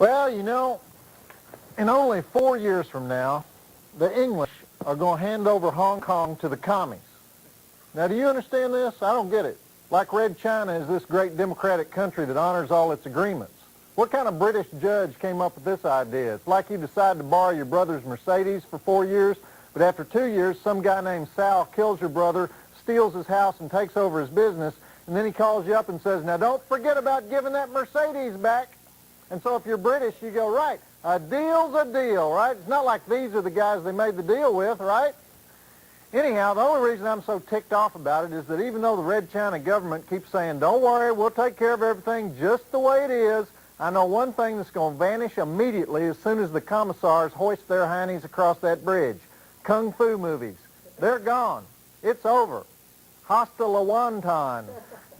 Well, you know, in only 4 years from now, the English are going to hand over Hong Kong to the commies. Now, do you understand this? I don't get it. Like Red China is this great democratic country that honors all its agreements. What kind of British judge came up with this idea? It's like you decide to borrow your brother's Mercedes for 4 years, but after 2 years, some guy named Sal kills your brother, steals his house, and takes over his business, and then he calls you up and says, now don't forget about giving that Mercedes back. And so if you're British, you go, right, a deal's a deal, right? It's not like these are the guys they made the deal with, right? Anyhow, the only reason I'm so ticked off about it is that even though the Red China government keeps saying, don't worry, we'll take care of everything just the way it is, I know one thing that's going to vanish immediately as soon as the commissars hoist their heinies across that bridge. Kung Fu movies. They're gone. It's over. Hasta la wonton.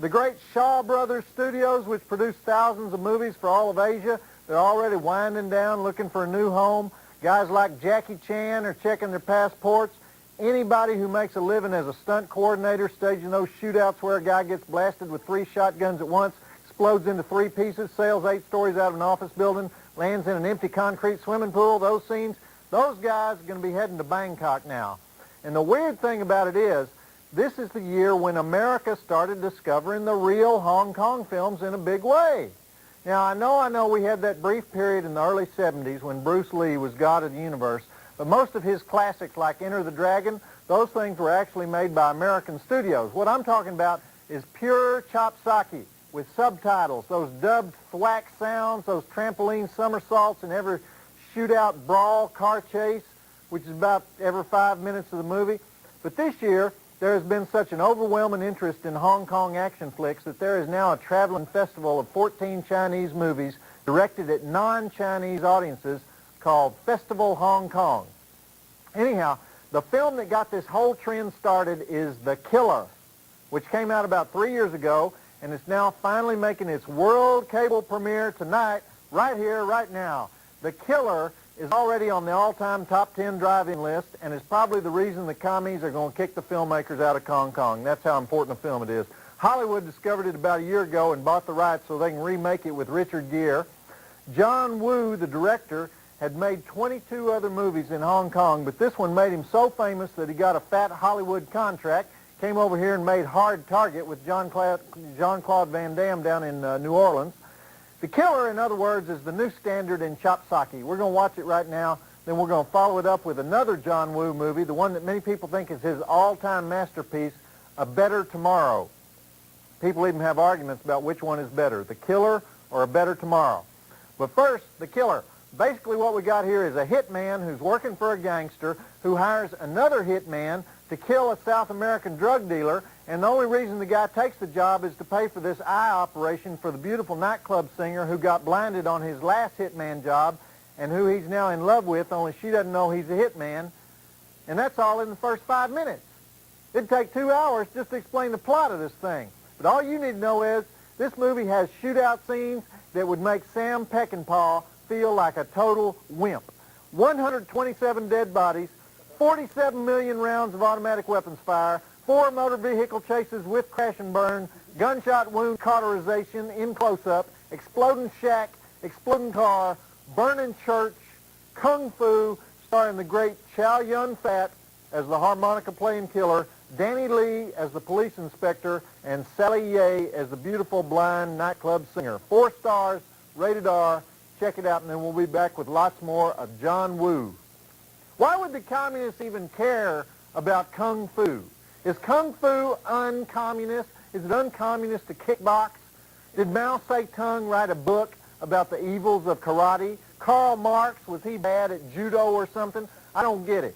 The great Shaw Brothers studios, which produce thousands of movies for all of Asia, they're already winding down, looking for a new home. Guys like Jackie Chan are checking their passports. Anybody who makes a living as a stunt coordinator, staging those shootouts where a guy gets blasted with 3 shotguns at once, explodes into 3 pieces, sails 8 stories out of an office building, lands in an empty concrete swimming pool, those scenes, those guys are going to be heading to Bangkok now. And the weird thing about it is, this is the year when America started discovering the real Hong Kong films in a big way. Now, I know we had that brief period in the early 70s when Bruce Lee was God of the universe, but most of his classics like Enter the Dragon, those things were actually made by American studios. What I'm talking about is pure chopsaki with subtitles, those dubbed thwack sounds, those trampoline somersaults in every shootout, brawl, car chase, which is about every 5 minutes of the movie. But this year, there has been such an overwhelming interest in Hong Kong action flicks that there is now a traveling festival of 14 Chinese movies directed at non-Chinese audiences called Festival Hong Kong. Anyhow, the film that got this whole trend started is The Killer, which came out about 3 years ago, and it's now finally making its world cable premiere tonight, right here, right now. The Killer is already on the all-time top 10 drive-in list, and is probably the reason the commies are going to kick the filmmakers out of Hong Kong. That's how important a film it is. Hollywood discovered it about a year ago and bought the rights so they can remake it with Richard Gere. John Woo, the director, had made 22 other movies in Hong Kong, but this one made him so famous that he got a fat Hollywood contract, came over here and made Hard Target with Jean-Claude Van Damme down in New Orleans. The Killer, in other words, is the new standard in chopsaki. We're going to watch it right now, then we're going to follow it up with another John Woo movie, the one that many people think is his all-time masterpiece, A Better Tomorrow. People even have arguments about which one is better, The Killer or A Better Tomorrow. But first, The Killer. Basically what we got here is a hitman who's working for a gangster who hires another hitman to kill a South American drug dealer, and the only reason the guy takes the job is to pay for this eye operation for the beautiful nightclub singer who got blinded on his last hitman job and who he's now in love with, only she doesn't know he's a hitman. And that's all in the first 5 minutes. It'd take 2 hours just to explain the plot of this thing. But all you need to know is this movie has shootout scenes that would make Sam Peckinpah feel like a total wimp. 127 dead bodies, 47 million rounds of automatic weapons fire, 4 motor vehicle chases with crash and burn, gunshot wound cauterization in close-up, exploding shack, exploding car, burning church, kung fu, starring the great Chow Yun-Fat as the harmonica-playing killer, Danny Lee as the police inspector, and Sally Ye as the beautiful blind nightclub singer. 4 stars, rated R. Check it out, and then we'll be back with lots more of John Woo. Why would the communists even care about kung fu? Is kung fu uncommunist? Is it uncommunist to kickbox? Did Mao Zedong write a book about the evils of karate? Karl Marx, was he bad at judo or something? I don't get it.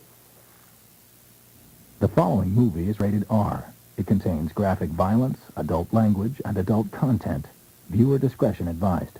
The following movie is rated R. It contains graphic violence, adult language, and adult content. Viewer discretion advised.